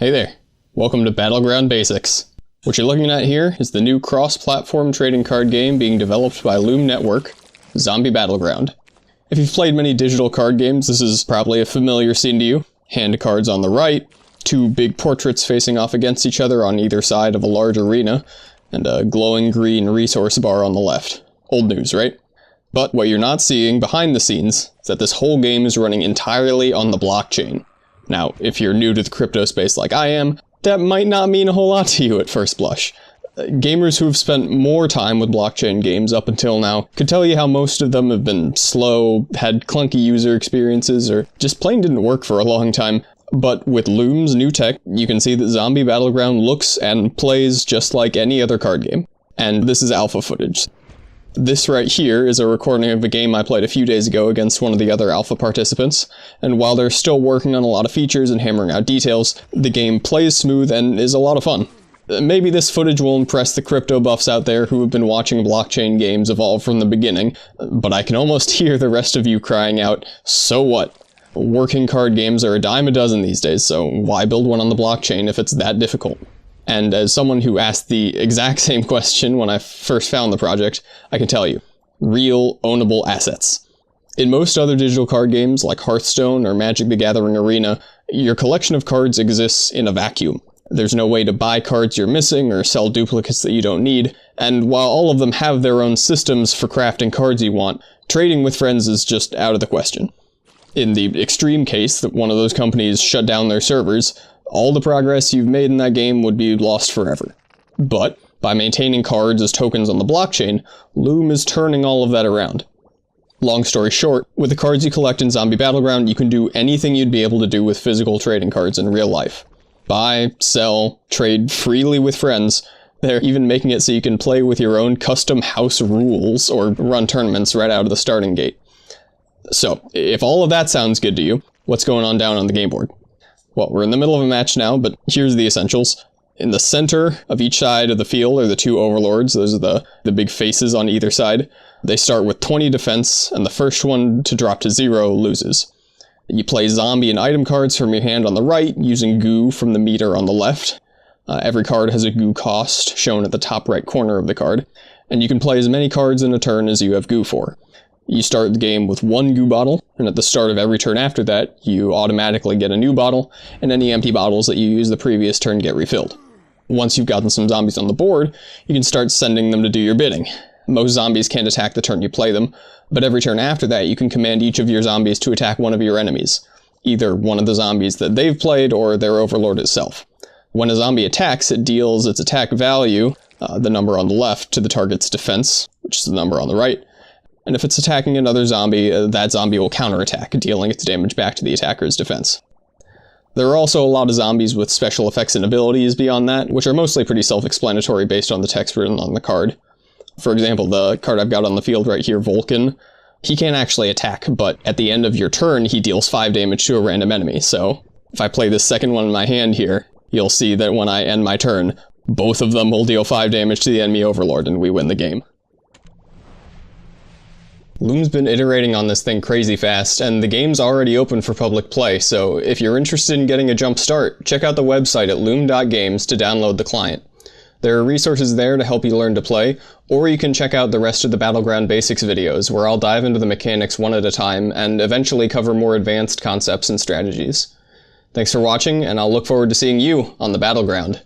Hey there, welcome to Battleground Basics. What you're looking at here is the new cross-platform trading card game being developed by Loom Network, Zombie Battleground. If you've played many digital card games, this is probably a familiar scene to you. Hand cards on the right, two big portraits facing off against each other on either side of a large arena, and a glowing green resource bar on the left. Old news, right? But what you're not seeing behind the scenes is that this whole game is running entirely on the blockchain. Now, if you're new to the crypto space like I am, that might not mean a whole lot to you at first blush. Gamers who have spent more time with blockchain games up until now could tell you how most of them have been slow, had clunky user experiences, or just plain didn't work for a long time. But with Loom's new tech, you can see that Zombie Battleground looks and plays just like any other card game. And this is alpha footage. This right here is a recording of a game I played a few days ago against one of the other alpha participants, and while they're still working on a lot of features and hammering out details, the game plays smooth and is a lot of fun. Maybe this footage will impress the crypto buffs out there who have been watching blockchain games evolve from the beginning, but I can almost hear the rest of you crying out, so what? Working card games are a dime a dozen these days, so why build one on the blockchain if it's that difficult? And as someone who asked the exact same question when I first found the project, I can tell you, real ownable assets. In most other digital card games like Hearthstone or Magic the Gathering Arena, your collection of cards exists in a vacuum. There's no way to buy cards you're missing or sell duplicates that you don't need, and while all of them have their own systems for crafting cards you want, trading with friends is just out of the question. In the extreme case that one of those companies shut down their servers, all the progress you've made in that game would be lost forever. But, by maintaining cards as tokens on the blockchain, Loom is turning all of that around. Long story short, with the cards you collect in Zombie Battleground, you can do anything you'd be able to do with physical trading cards in real life. Buy, sell, trade freely with friends. They're even making it so you can play with your own custom house rules or run tournaments right out of the starting gate. So, if all of that sounds good to you, what's going on down on the game board? Well, we're in the middle of a match now, but here's the essentials. In the center of each side of the field are the two overlords. Those are the big faces on either side. They start with 20 defense, and the first one to drop to 0 loses. You play zombie and item cards from your hand on the right, using goo from the meter on the left. Every card has a goo cost, shown at the top right corner of the card, and you can play as many cards in a turn as you have goo for. You start the game with one goo bottle, and at the start of every turn after that, you automatically get a new bottle, and any empty bottles that you use the previous turn get refilled. Once you've gotten some zombies on the board, you can start sending them to do your bidding. Most zombies can't attack the turn you play them, but every turn after that you can command each of your zombies to attack one of your enemies, either one of the zombies that they've played or their overlord itself. When a zombie attacks, it deals its attack value, the number on the left, to the target's defense, which is the number on the right. And if it's attacking another zombie, that zombie will counterattack, dealing its damage back to the attacker's defense. There are also a lot of zombies with special effects and abilities beyond that, which are mostly pretty self-explanatory based on the text written on the card. For example, the card I've got on the field right here, Vulcan, he can't actually attack, but at the end of your turn, he deals 5 damage to a random enemy. So if I play this second one in my hand here, you'll see that when I end my turn, both of them will deal 5 damage to the enemy overlord, and we win the game. Loom's been iterating on this thing crazy fast, and the game's already open for public play, so if you're interested in getting a jump start, check out the website at loom.games to download the client. There are resources there to help you learn to play, or you can check out the rest of the Battleground Basics videos, where I'll dive into the mechanics one at a time, and eventually cover more advanced concepts and strategies. Thanks for watching, and I'll look forward to seeing you on the Battleground.